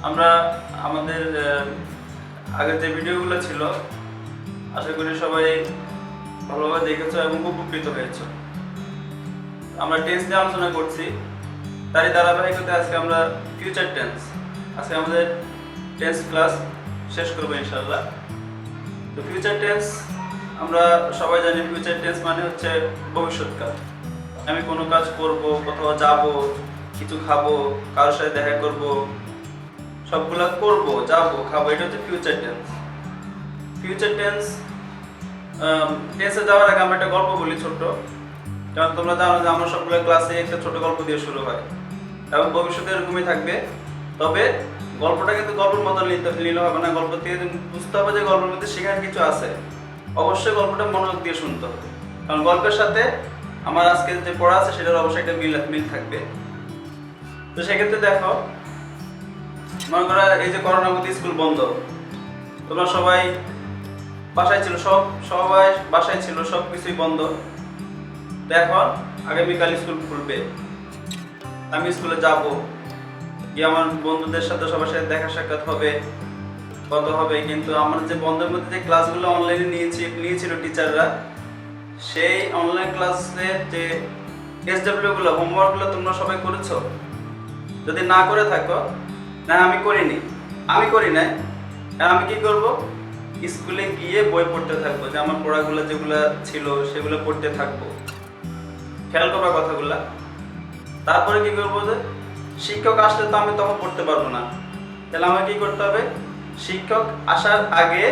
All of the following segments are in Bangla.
আমরা আমাদের আগের যে ভিডিওগুলো ছিল আশা করি সবাই ভালোভাবে দেখেছো এবং উপকৃত হয়েছো। আমরা টেন্স নিয়ে আলোচনা করছি, তারই ধারাবাহিকতায় আজকে আমরা ফিউচার টেন্স, আজকে আমাদের টেন্স ক্লাস শেষ করবো ইনশাআল্লাহ। তো ফিউচার টেন্স আমরা সবাই জানি, ফিউচার টেন্স মানে হচ্ছে ভবিষ্যৎকাল। আমি কোনো কাজ করব, কোথাও যাব, কিছু খাবো, কারোর সাথে দেখা করব, সবগুলা করব, যাব, খাবো, এটা হচ্ছে ফিউচার টেন্স। ফিউচার টেন্স টেন্সে যাওয়ার আগে আমরা একটা গল্প বলি ছোট্ট, কারণ তোমরা জানো যে আমরা সবগুলো ক্লাসে একটা ছোট গল্প দিয়ে শুরু হয় এবং ভবিষ্যতে এরকমই থাকবে। তবে গল্পটা কিন্তু গল্পের মতো নিলে হবে না, গল্প থেকে বুঝতে হবে যে গল্পের মধ্যে শেখার কিছু আছে। অবশ্যই গল্পটা মনোযোগ দিয়ে শুনতে হবে, কারণ গল্পের সাথে আমার আজকে যে পড়া আছে সেটার অবশ্যই একটা মিল থাকবে। তো সেক্ষেত্রে দেখো, মনে করো এই যে করোনার মধ্যে স্কুল বন্ধ, তোমরা সবাই বাসায় ছিল, সবাই বাসায় ছিল, সব কিছুই বন্ধ। এখন আগামীকাল স্কুল খুলবে, আমি স্কুলে যাব, গিয়ে আমার বন্ধুদের সাথে সবার সাথে দেখা সাক্ষাৎ হবে, কথা হবে। কিন্তু আমার যে বন্ধের মধ্যে যে ক্লাসগুলো অনলাইনে নিয়েছিল টিচাররা, সেই অনলাইন ক্লাসের যে এসডব্লিউ গুলো, হোমওয়ার্কগুলো তোমরা সবাই করেছো? যদি না করে থাকো, না আমি করি নাই, আমি কি করব? স্কুলে গিয়ে বই পড়তে থাকবো, যে আমার পড়াগুলো যেগুলো ছিল সেগুলো পড়তে থাকবো, খেয়াল করবা কথাগুলা। তারপরে কি করবো, যে শিক্ষক আসলে তো আমি তখন পড়তে পারবো না, তাহলে আমাকে কি করতে হবে? শিক্ষক আসার আগে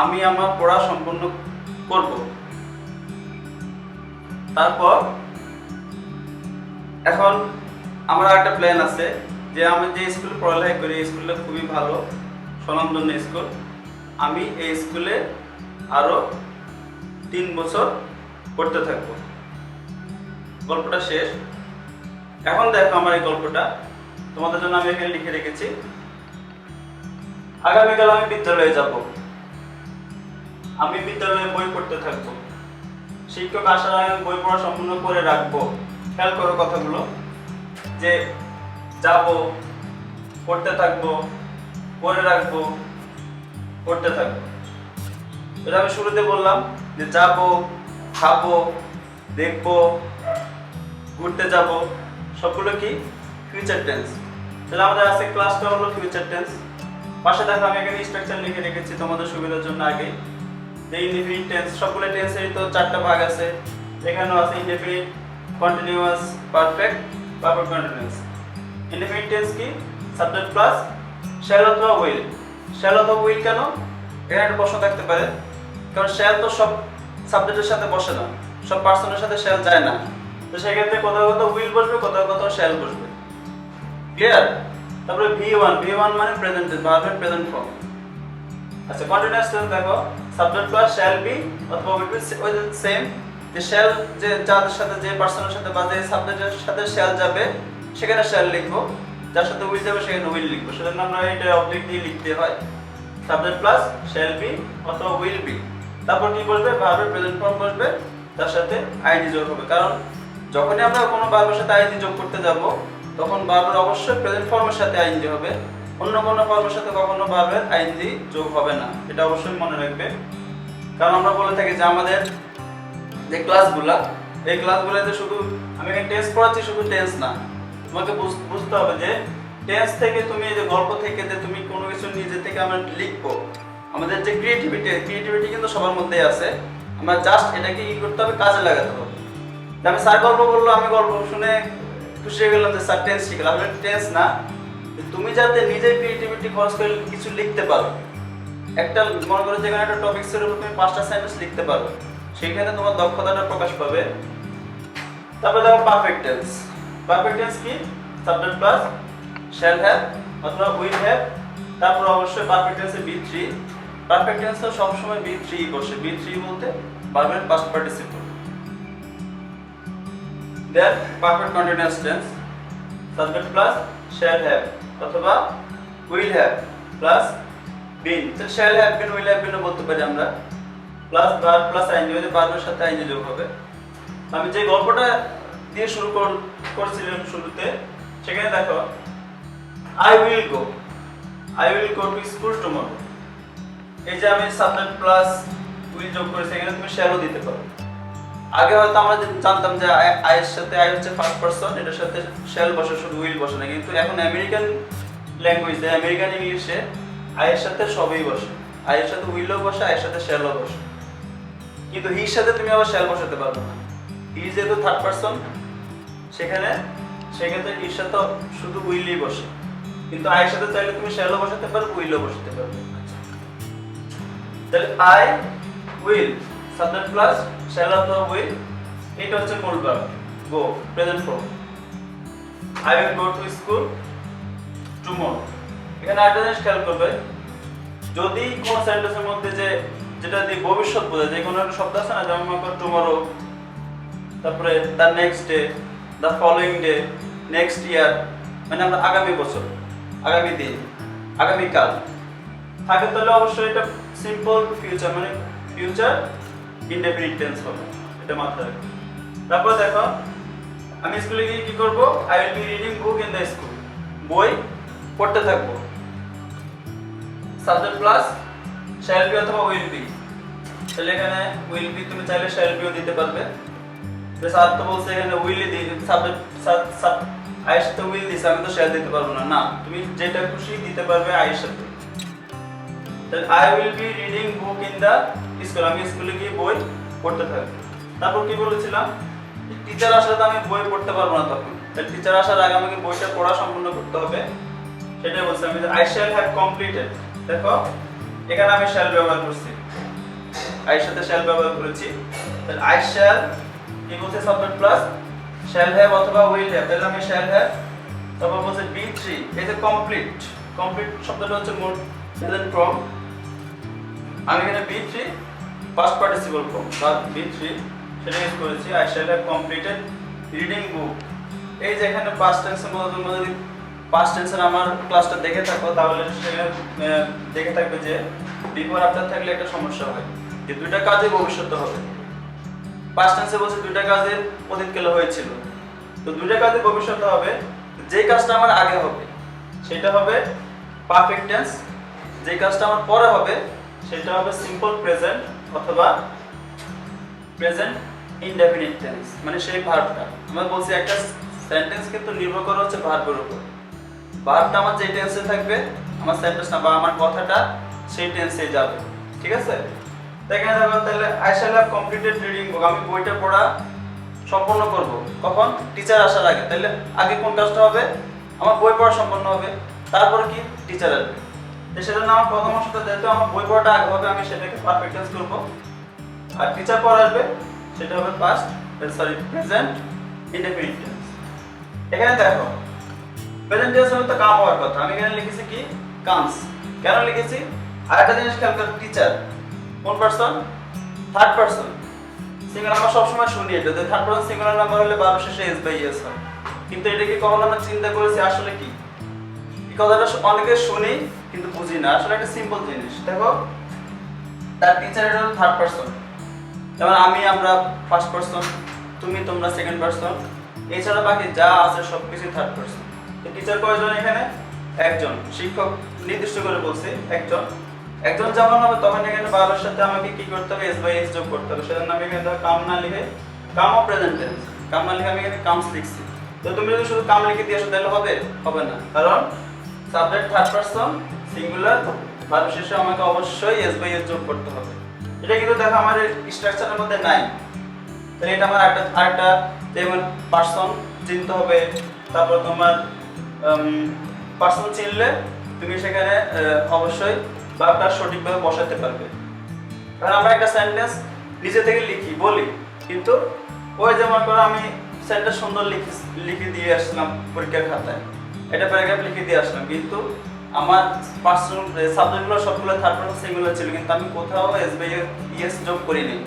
আমি আমার পড়া সম্পূর্ণ করব। তারপর এখন আমার একটা প্ল্যান আছে, যে আমি যে স্কুলে পড়ালেখা করি এই স্কুলটা খুবই ভালো, স্বনামধন্য স্কুল। আমি এই স্কুলে আরো 3 বছর পড়তে থাকবো। গল্পটা শেষ। এখন দেখো আমার এই গল্পটা তোমাদের জন্য আমি এখানে লিখে রেখেছি। আগামীকাল আমি বিদ্যালয়ে যাব, আমি বিদ্যালয়ে বই পড়তে থাকবো, শিক্ষক আসার আগে বই পড়া সম্পূর্ণ করে রাখবো। খেয়াল করো কথাগুলো, যে যাব, পড়তে থাকবো, করে রাখবো, পড়তে থাকবো। এটা আমি শুরুতে বললাম যে যাব, খাবো, দেখবো, ঘুরতে যাব, সবগুলো কি ফিউচার টেন্স। তাহলে আমাদের আজকে ক্লাসটা হলো ফিউচার টেন্স। পাশে দেখো আমি এখানে স্ট্রাকচার লিখে রেখেছি তোমাদের সুবিধার জন্য। আগে ইনডেফিনিট টেন্স, সবগুলো টেন্সেরই তো 4টা ভাগ আছে। এখানেও আছে indefinite, continuous, perfect, perfect continuous. Indefinite tense কি? সাবজেক্ট প্লাস শ্যাল অথবা উইল। শ্যাল অথবা উইল কেন? এখানে একটা প্রশ্ন থাকতে পারে, কারণ শ্যাল তো সব সাবজেক্টের সাথে বসে না, সব পার্সনের সাথে শ্যাল যায় না। তো সেক্ষেত্রে কোথাও কোথাও উইল বসবে, কোথাও কোথাও শ্যাল বসবে। ক্লিয়ার? তারপরে V1 মানে প্রেজেন্ট টেন্স, ভার্বের প্রেজেন্ট ফর্ম। আচ্ছা, কন্টিনিউয়াস টেন্স দেখো, সাবজেক্ট প্লাস শ্যাল বি অথবা উইল বি, ওই সেম। যে শ্যাল, যে যাদের সাথে, যে পার্সনের সাথে বা যে সাবজেক্টের সাথে শ্যাল যাবে সেখানে শ্যাল লিখবো, যার সাথে উইল যাবে সেখানে উইল লিখবো। সেজন্য আমরা এটা অবজেক্ট দিয়ে লিখতে হয়, সাবজেক্ট প্লাস শ্যাল বি অথবা উইল বি। তারপর কি বসবে? ভার্বের প্রেজেন্ট ফর্ম বসবে, তার সাথে আইএনজি যোগ হবে। কারণ যখনই আমরা কোনো ভার্বের সাথে আইএনজি যোগ করতে যাব, তখন ভার্বের অবশ্যই প্রেজেন্ট ফর্মের সাথে আইএনজি হবে, অন্য কোনো ফর্মের সাথে কখনো ভার্বের আইএনজি যোগ হবে না। এটা অবশ্যই মনে রাখবে। কারণ আমরা বলে থাকি যে আমাদের যে ক্লাসগুলা, এই ক্লাসগুলোতে শুধু আমি এখানে টেন্স পড়াচ্ছি, শুধু টেন্স না, তোমাকে বুঝতে হবে যে টেন্স থেকে তুমি, এই যে গল্প থেকে যে তুমি কোনো কিছু নিজে থেকে আমরা লিখবো, আমাদের যে ক্রিয়েটিভিটি কিন্তু সবার মধ্যেই আছে। আমরা জাস্ট এটাকে কি করতে হবে? কাজে লাগাতে হবে। আমি স্যার গল্প বললো, আমি গল্প শুনে খুশি হয়ে গেলাম যে স্যার টেন্স শিখলাম। আসলে টেন্স না, তুমি যাতে নিজের ক্রিয়েটিভিটি খরচ করে কিছু লিখতে পারো। একটা মনে করো যেখানে একটা টপিক্সের উপর তুমি 5টা সেন্টেন্স লিখতে পারো, সেইখানে তোমার দক্ষতাটা প্রকাশ পাবে। তারপরে দেখো পারফেক্ট টেন্স। পারফেক্ট টেন্স কি? সাবজেক্ট প্লাস শ্যাল হ্যাভ অথবা উইল হ্যাভ। তারপর অবশ্যই পারফেক্ট টেন্সে B3। পারফেক্ট টেন্স তো সবসময় B3 বসে। B3 বলতে ভার্বের past participle. Then perfect continuous tense, subject plus shall have অথবা উইল হ্যাভ প্লাস বিন। তো shall have been, will have been বলতে পারি আমরা, প্লাস ভার্ব প্লাস আইএনজি, ওই ভার্বের সাথে আইএনজি যোগ হবে। আমি যে গল্পটা দিয়ে শুরু করছিলাম শুরুতে, সেখানে দেখো I will go, I will go to school tomorrow. এই যে আমি সাবজেক্ট প্লাস উইল যোগ করেছি, এখানে তুমি শ্যালও দিতে পারো। আগে হয়তো আমরা জানতাম যে আই এর সাথে আই হচ্ছে ফার্স্ট পারসন, এটার সাথে শ্যাল বসে, শুধু উইল বসে না। কিন্তু এখন আমেরিকান ল্যাঙ্গুয়েজে, আমেরিকান ইংলিশে আই এর সাথে সবই বসে। আই এর সাথে উইলও বসে, আই এর সাথে শ্যালও বসে। কিন্তু হির সাথে তুমি আবার শ্যাল বসাতে পারবে না। হি যেহেতু থার্ড পারসন, সেক্ষেত্রে হির সাথে শুধু উইলই বসে। কিন্তু আই এর সাথে চাইলে তুমি শ্যালও বসাতে পারবে, উইলও বসাতে পারবে। তাহলে I will subject plus shall অথবা উইল, এটা হচ্ছে মূল verb go, present form. I will go to school tomorrow. এখানে আরেকটা জিনিস খেয়াল করবে, যদি কোন সেন্টেন্সের মধ্যে যেটা দিয়ে ভবিষ্যৎ বোঝায়, যে কোনো একটা শব্দ আছে না, যেমন টুমরো, তারপরে the next day, the following day, next year, মানে আমরা আগামী বছর, আগামী দিন, আগামীকাল থাকে, তাহলে অবশ্যই এটা সিম্পল ফিউচার, মানে ফিউচার ইনডেফিনিট টেন্স হবে, এটা মাথায় রাখবে। তারপর দেখো, আমি স্কুলে গিয়ে কি করব? I will be reading book in the school. বই পড়তে থাকবো। সাবজেক্ট প্লাস শ্যাল বি অথবা উইল বি। তাহলে এখানে উইল বি তুমি চাইলে শ্যাল বিও দিতে পারবে। স্যার তো বলছে এখানে উইল দি, সাবজেক্ট আই এর সাথে উইল দিছে, আমি তো শ্যাল দিতে পারবো না। না, তুমি যেটা খুশি দিতে পারবে আই এর সাথে। তাহলে I will be reading book in the school, আমি স্কুলে গিয়ে বই পড়তে থাকবো। তারপর কি বলেছিলাম? টিচার আসলে তো আমি বই পড়তে পারবো না তখন। তাহলে টিচার আসার আগে আমাকে বইটা পড়া সম্পূর্ণ করতে হবে, সেটাই বলছি আমি। আই শ্যাল হ্যাভ কমপ্লিটেড, দেখো এখানে আমি শ্যাল ব্যবহার করছি, আই এর সাথে শ্যাল ব্যবহার করেছি। তাহলে আই শ্যাল কি বলছে? সাবজেক্ট প্লাস শ্যাল হ্যাভ অথবা উইল হ্যাভ। তাহলে আমি শ্যাল হ্যাভ, তারপর বলছে বি থ্রি, এই যে কমপ্লিট, কমপ্লিট শব্দটা হচ্ছে মোট প্রেজেন্ট ফর্ম। আমি এখানে B three past participle form বা বি থ্রি সেটা ইউজ করেছি। I shall have completed reading book. এই যে এখানে পাস্ট টেন্সের মধ্যে যদি পাস্ট টেন্সের আমার ক্লাসটা দেখে থাকো, তাহলে সেখানে দেখে থাকবে যে বিফোর আফটার থাকলে একটা সমস্যা হয়, যে দুইটা কাজে ভবিষ্যতে হবে। পাস্ট টেন্সে বলছে দুইটা কাজের অতীতকালে হয়েছিল, তো দুইটা কাজে ভবিষ্যতে হবে। যে কাজটা আমার আগে হবে সেটা হবে পারফেক্ট টেন্স, যে কাজটা আমার পরে হবে সেটা হবে সিম্পল প্রেজেন্ট অথবা প্রেজেন্ট ইনডেফিনিট টেন্স, মানে সেই ভার্বটা। আমরা বলছি একটা সেন্টেন্স কিন্তু নির্ভর করে হচ্ছে ভার্বের উপর। ভার্বটা আমার যে টেন্সে থাকবে, আমার সেন্টেন্সটা বা আমার কথাটা সেই টেন্সে যাবে, ঠিক আছে? এখানে দেখো, তাহলে I shall have completed reading বুক, আমি বইটা পড়া সম্পূর্ণ করব। কখন? টিচার আসার আগে। তাহলে আগে কোন কাজটা হবে? আমার বই পড়া সম্পন্ন হবে, তারপরে কি? টিচার আসবে। তো সেজন্য আমার প্রথম অংশটা যেহেতু আমার বই পড়াটা আগে হবে, আমি সেটাকে পারফেক্ট টেন্স করব। আর টিচার পড়া আসবে, সেটা হবে পাস্ট প্রেজেন্ট ইনডেফিনিট টেন্স। এখানে দেখো, প্রেজেন্ট টেন্স হলো তো কাম হওয়ার কথা, আমি এখানে লিখেছি কি? কামস। কেন লিখেছি? আরেকটা জিনিস খেয়াল করো, টিচার কোন পারসন? Third person singular. আমরা সবসময় শুনি এটা, যে থার্ড পারসন সিঙ্গুলার নাম্বার হলে ভার্ব শেষে এস বাই এস হয়। কিন্তু এটা কি কখনো আমরা চিন্তা করেছি আসলে কি? এই কথাটা অনেকে শুনি কিন্তু বুঝি না, আসলে একটা সিম্পল জিনিস। দেখো, তার টিচার এটা হলো থার্ড পারসন, যেমন আমি, আমরা ফার্স্ট পারসন, তুমি, তোমরা সেকেন্ড পারসন, এছাড়া বাকি যা আছে সবকিছু থার্ড পারসন। তো টিচার কয়জন এখানে? একজন। শিক্ষক নির্দিষ্ট করে বলছে একজন। একজন যেমন হবে তখন এখানে ভার্বের সাথে আমাকে কি করতে হবে? এস বাই এস যোগ করতে হবে। সেজন্য আমি এখানে কাম না লিখে, কাম ও প্রেজেন্ট টেন্স, কাম না লিখে আমি এখানে কামস লিখছি। তো তুমি যদি শুধু কাম লিখে দিয়ে আসো তাহলে হবে? হবে না, কারণ subject third person singular, verb শেষে আমাকে অবশ্যই এস বাই এস যোগ করতে হবে। এটা কিন্তু দেখো আমার স্ট্রাকচারের মধ্যে নাই। তাহলে এটা আমার আরেকটা, যেমন পারসন চিনতে হবে, তারপর তোমার পারসন চিনলে তুমি সেখানে অবশ্যই ভার্বটা সঠিকভাবে বসাতে পারবে। কারণ আমরা একটা সেন্টেন্স নিজে থেকে লিখি, বলি, কিন্তু ওই যেমন করে আমি সেন্টেন্স সুন্দর লিখে দিয়ে আসলাম পরীক্ষার খাতায়, এটা প্যারাগ্রাফ লিখে দিয়ে আসলাম, কিন্তু আমার পার্সন সাবজেক্টগুলো সবগুলো থার্ড পারসন সিঙ্গুলার ছিল, কিন্তু আমি কোথাও এস বাই এস যোগ করিনি,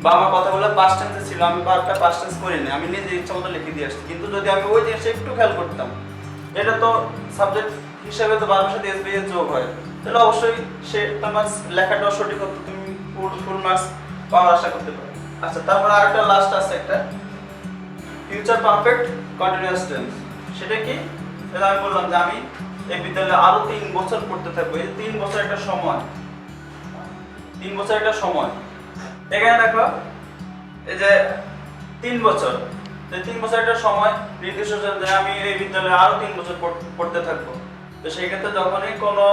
বা আমার কথাগুলো পাস্ট টেন্সে ছিল, আমি ভার্বটা পাস্ট টেন্স করিনি, আমি নিজে ইচ্ছা মতো লিখে দিয়ে আসছি। কিন্তু যদি আমি ওই জিনিসটা একটু খেয়াল করতাম, এটা তো সাবজেক্ট হিসেবে তো ভার্বের সাথে এস বাই এস যোগ হয়, তাহলে অবশ্যই সে তোমার লেখাটাও সঠিক হতো, তুমি ফুল মার্কস পাওয়ার আশা করতে পারো। আচ্ছা, তারপর আরেকটা লাস্ট আছে একটা ফিউচার পারফেক্ট কন্টিনিউয়াস টেন্স। সেটা কি? তাহলে আমি বললাম যে আমি এই বিদ্যালয়ে আরো 3 বছর পড়তে থাকবো। এই 3 বছর একটা সময়, 3 বছর একটা সময়। এখানে দেখো এই যে 3 বছর, এই 3 বছর একটা সময় নির্দিষ্ট যে আমি এই বিদ্যালয়ে আরো 3 বছর পড়তে থাকবো। তো সেই ক্ষেত্রে যখনই কোনো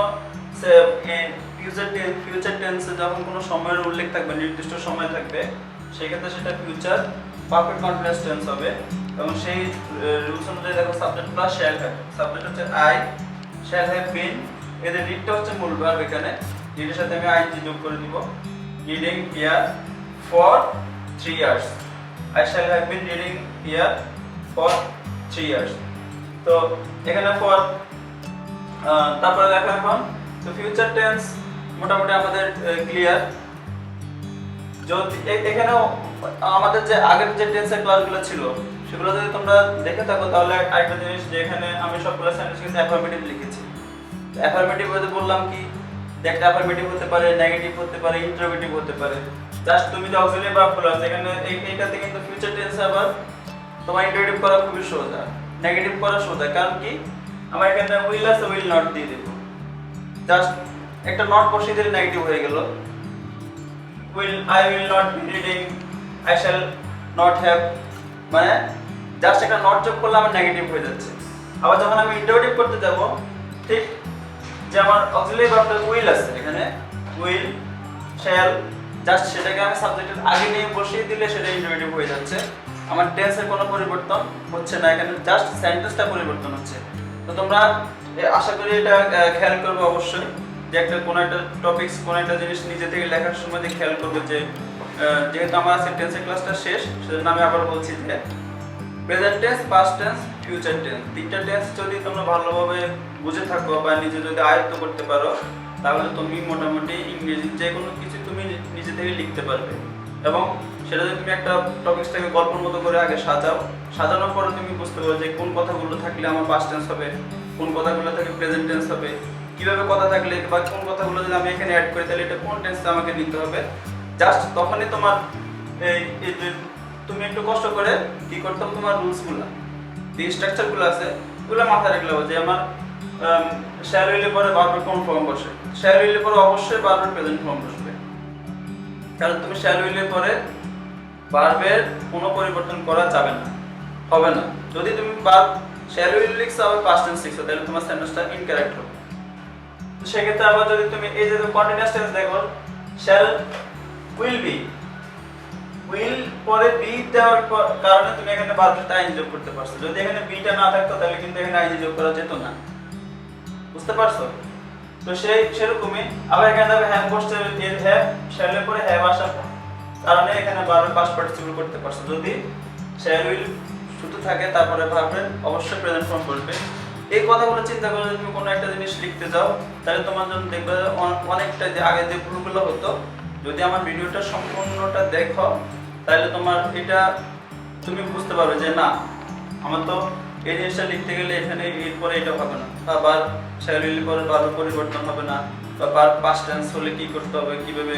ফিউচার টেন্সে যখন কোনো সময়ের উল্লেখ থাকবে, নির্দিষ্ট সময় থাকবে, সেই ক্ষেত্রে সেটা ফিউচার পারফেক্ট কন্টিনিউয়াস টেন্স হবে। এবং সেই রুলস অনুযায়ী দেখো subject plus shall have, subject হচ্ছে আই, শ্যাল হ্যাভ বিন, এদের রিডটা হচ্ছে মূল ভার্ব। এখানে রিডের সাথে আমি আইএনজি যোগ করে দিব। Reading here for 3 years, I shall have been reading here for 3 years. তো এখানে ফর তারপরে দেখো এখন তো ফিউচার টেন্স মোটামুটি আমাদের ক্লিয়ার। যদি এখানেও আমাদের যে আগের যে টেন্সের ক্লাসগুলো ছিল সেগুলো যদি তোমরা দেখে থাকো তাহলে আরেকটা জিনিস যে এখানে আমি সবগুলো সেন্টেন্স কিন্তু অ্যাফার্মেটিভ লিখেছি। অ্যাফার্মেটিভ বলতে বললাম কি যে একটা অ্যাফার্মেটিভ হতে পারে, নেগেটিভ হতে পারে, ইন্টারোগেটিভ হতে পারে। জাস্ট তুমি যে অক্সিলিয়ারি ভার্বগুলো আছে এখানে এইটাতে কিন্তু ফিউচার টেন্সে আবার তোমার ইন্টারোগেটিভ করা খুবই সোজা, নেগেটিভ করা সোজা। কারণ কি আমার এখানে উইল আছে, উইল নট দিয়ে দেব, জাস্ট একটা নট বসিয়ে দিলে নেগেটিভ হয়ে গেল। I will not be reading, I shall not have, মানে জাস্ট একটা নট যোগ করলে আমার নেগেটিভ হয়ে যাচ্ছে। আবার যখন আমি ইন্টারোগেটিভ করতে যাব ঠিক যে আমার অক্সিলিয়ারি ভার্বটা উইল আছে এখানে, উইল শ্যাল, জাস্ট সেটাকে আমি সাবজেক্টের আগে নিয়ে বসিয়ে দিলে সেটা ইন্টারোগেটিভ হয়ে যাচ্ছে। আমার টেন্সের কোনো পরিবর্তন হচ্ছে না, এখানে জাস্ট সেন্টেন্সটা পরিবর্তন হচ্ছে। তো তোমরা আশা করি এটা খেয়াল করবে অবশ্যই যে একটা কোনো একটা টপিকস কোনো একটা জিনিস নিজে থেকে লেখার সময় যে খেয়াল করবে যে যেহেতু আমার আজকে টেন্সের ক্লাসটা শেষ সেজন্য আমি আবার বলছি যে present tense, past tense, future tense, তিনটা টেন্স যদি তোমরা ভালোভাবে বুঝে থাকো বা নিজে যদি আয়ত্ত করতে পারো তাহলে তুমি মোটামুটি ইংরেজি যে কোনো কিছু তুমি নিজে থেকে লিখতে পারবে। এবং সেটা যদি তুমি একটা টপিকসটাকে গল্পের মতো করে আগে সাজাও, সাজানোর পরে তুমি বুঝতে পারো যে কোন কথাগুলো থাকলে আমার পাস্ট টেন্স হবে, কোন কথাগুলো থাকলে প্রেজেন্ট টেন্স হবে, কিভাবে কথা থাকলে বা কোন কথাগুলো যদি আমি এখানে অ্যাড করি তাহলে এটা কোন টেন্সে আমাকে নিতে হবে। জাস্ট তখনই তোমার এই তুমি একটু কষ্ট করে কি করতে হবে, তোমার রুলসগুলো যে স্ট্রাকচারগুলো আছে ওগুলো মাথায় রাখলে হবে যে আমার শ্যাল উইলের পরে ভার্বের কোন ফর্ম বসে। শ্যাল উইলের পরে অবশ্যই ভার্বের প্রেজেন্ট ফর্ম বসবে, কারণ তুমি শ্যাল উইলের পরে ভার্বের কোনো পরিবর্তন করা যাবে না, হবে না। যদি তুমি ভার্ব শ্যাল উইল লিখছো আবার পাস্ট টেন্স লিখছো তাহলে তোমার সেন্টেন্সটা ইনকারেক্ট হবে। তো সেক্ষেত্রে আবার যদি তুমি এই যে কন্টিনিউয়াস টেন্স দেখো শ্যাল উইল বি, উইল পরে বি দেওয়ার কারণে তুমি এখানে ভার্বটা আইএনজি যোগ করতে পারছো। যদি এখানে বিটা না থাকতো তাহলে কিন্তু এখানে আইএনজি যোগ করা যেত না, বুঝতে পারছো? তো সেরকমই আবার এখানে দেখো হ্যাভ বসছে, এর হ্যাভ শ্যালের পরে হ্যাভ আসার কারণে এখানে ভার্বের পাস্ট পার্টিসিপল করতে পারছো। যদি শ্যাল উইল শুধু থাকে তারপরে ভার্বের অবশ্যই প্রেজেন্ট ফর্ম বসবে। এই কথাগুলো চিন্তা করে যদি তুমি কোনো একটা জিনিস লিখতে যাও তাহলে তোমার জন্য দেখবে অনেকটা যে আগে যে ভুলগুলো হতো, যদি আমার ভিডিওটা সম্পূর্ণটা দেখো তাহলে তোমার এটা তুমি বুঝতে পারবে যে না আমার তো এই জিনিসটা লিখতে গেলে এখানে এরপরে এটা হবে না, আবার শ্যাল উইলের পরে ভার্বের পরিবর্তন হবে না, বা পাস্ট টেন্স হলে কি করতে হবে, কিভাবে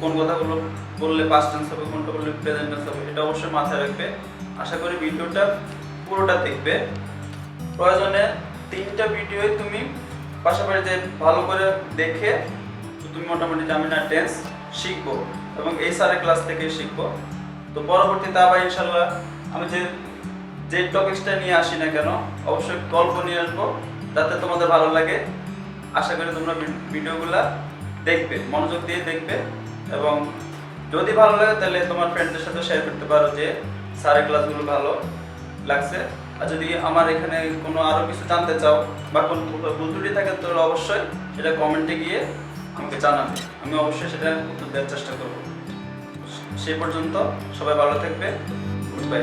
কোন কথাগুলো বললে পাস্ট টেন্স হবে, কোনটা বললে প্রেজেন্ট টেন্স হবে, এটা অবশ্যই মাথায় রাখবে। আশা করি ভিডিওটা পুরোটা দেখবে। প্রয়োজনে 3টা ভিডিওই তুমি পাশাপাশি যে ভালো করে দেখে তুমি মোটামুটি জামিনা টেন্স শিখবো এবং এই স্যারের ক্লাস থেকে শিখবো। তো পরবর্তীতে আবার ইনশাল্লাহ আমি যে টপিকসটা নিয়ে আসি না কেন অবশ্যই গল্প নিয়ে আসবো যাতে তোমাদের ভালো লাগে। আশা করি তোমরা ভিডিওগুলা দেখবে, মনোযোগ দিয়ে দেখবে এবং যদি ভালো লাগে তাহলে তোমার ফ্রেন্ডদের সাথে শেয়ার করতে পারো যে স্যারের ক্লাসগুলো ভালো লাগছে। আর যদি আমার এখানে কোনো আরও কিছু জানতে চাও বা কোনো ভুল ত্রুটি থাকে তাহলে অবশ্যই সেটা কমেন্টে গিয়ে আমাকে জানাবে, আমি অবশ্যই সেটা উত্তর দেওয়ার চেষ্টা করব। সেই পর্যন্ত সবাই ভালো থাকবে, গুড বাই।